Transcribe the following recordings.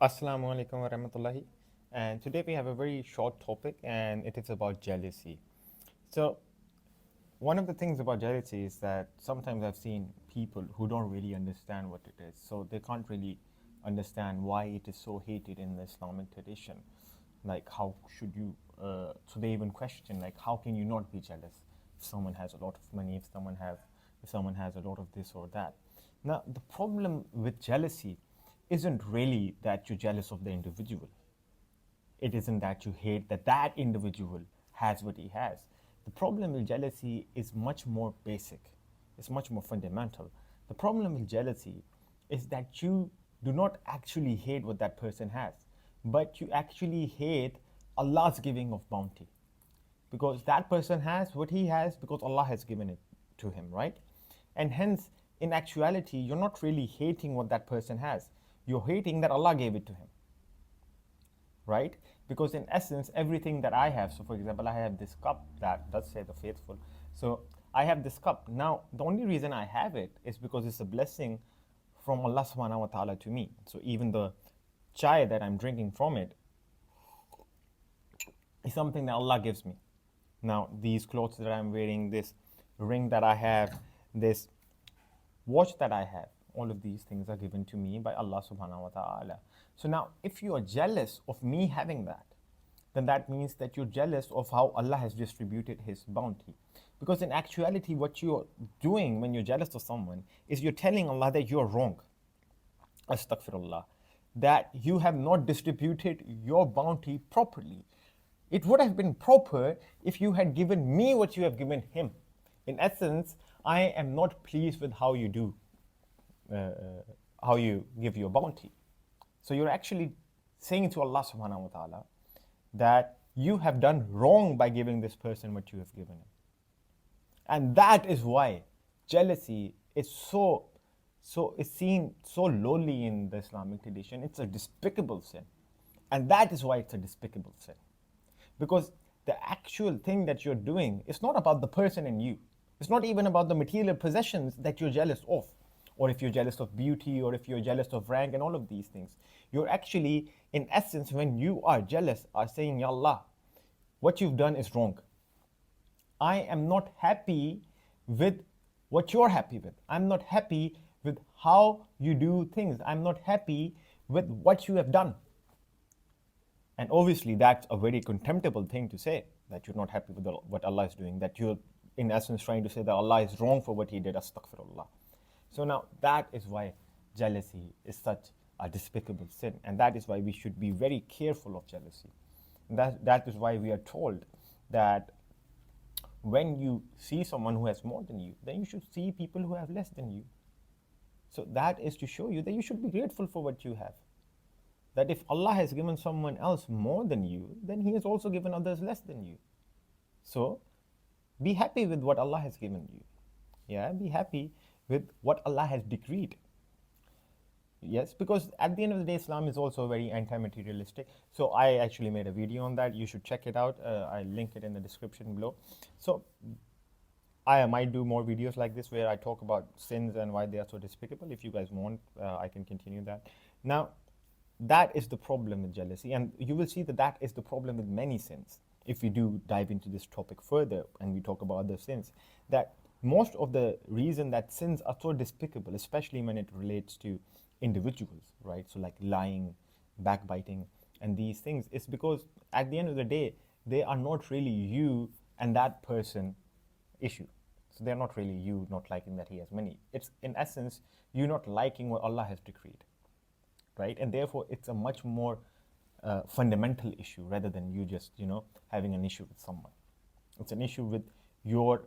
Assalamu alaikum wa rahmatullahi. And today we have a very short topic and it is about jealousy. So, one of the things about jealousy is that sometimes I've seen people who don't really understand what it is. So, they can't really understand why it is so hated in the Islamic tradition. Like, how should you, so they even question, like, how can you not be jealous if someone has a lot of money, if someone has a lot of this or that. Now, the problem with jealousy isn't really that you're jealous of the individual. It isn't that you hate that that individual has what he has. The problem with jealousy is much more basic. It's much more fundamental. The problem with jealousy is that you do not actually hate what that person has, but you actually hate Allah's giving of bounty, because that person has what he has because Allah has given it to him, right? And hence, in actuality, you're not really hating what that person has. You're hating that Allah gave it to him, right? Because in essence, everything that I have, so for example, I have this cup that does say the faithful. So I have this cup. Now, the only reason I have it is because it's a blessing from Allah subhanahu wa ta'ala to me. So even the chai that I'm drinking from it is something that Allah gives me. Now, these clothes that I'm wearing, this ring that I have, this watch that I have, all of these things are given to me by Allah subhanahu wa ta'ala. So now, if you are jealous of me having that, then that means that you're jealous of how Allah has distributed His bounty. Because in actuality, what you're doing when you're jealous of someone is you're telling Allah that you're wrong. Astaghfirullah. That you have not distributed your bounty properly. It would have been proper if you had given me what you have given him. In essence, I am not pleased with how you do, uh, how you give your bounty. So you're actually saying to Allah subhanahu wa ta'ala that you have done wrong by giving this person what you have given him. And that is why jealousy is it's seen so lowly in the Islamic tradition. It's a despicable sin. And that is why it's a despicable sin. Because the actual thing that you're doing is not about the person and you. It's not even about the material possessions that you're jealous of, or if you're jealous of beauty, or if you're jealous of rank, and all of these things. You're actually, in essence, when you are jealous, are saying, Ya Allah, what you've done is wrong. I am not happy with what you're happy with. I'm not happy with how you do things. I'm not happy with what you have done. And obviously, that's a very contemptible thing to say, that you're not happy with what Allah is doing, that you're, in essence, trying to say that Allah is wrong for what He did. Astaghfirullah. So now, that is why jealousy is such a despicable sin. And that is why we should be very careful of jealousy. And that is why we are told that when you see someone who has more than you, then you should see people who have less than you. So that is to show you that you should be grateful for what you have. That if Allah has given someone else more than you, then He has also given others less than you. So be happy with what Allah has given you. Yeah, be happy with what Allah has decreed. Yes, because at the end of the day, Islam is also very anti-materialistic. So I actually made a video on that. You should check it out. I'll link it in the description below. So I might do more videos like this where I talk about sins and why they are so despicable. If you guys want, I can continue that. Now, that is the problem with jealousy, and you will see that that is the problem with many sins. If we do dive into this topic further and we talk about other sins, that most of the reason that sins are so despicable, especially when it relates to individuals, right? So like lying, backbiting, and these things, is because at the end of the day, they are not really you and that person issue. So they're not really you not liking that he has money. It's in essence you not liking what Allah has decreed, right? And therefore, it's a much more fundamental issue rather than you just having an issue with someone. It's an issue with your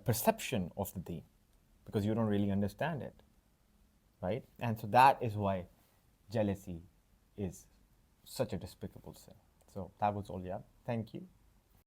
perception of the deen, because you don't really understand it, right? And so that is why jealousy is such a despicable sin. So that was all, yeah. Thank you.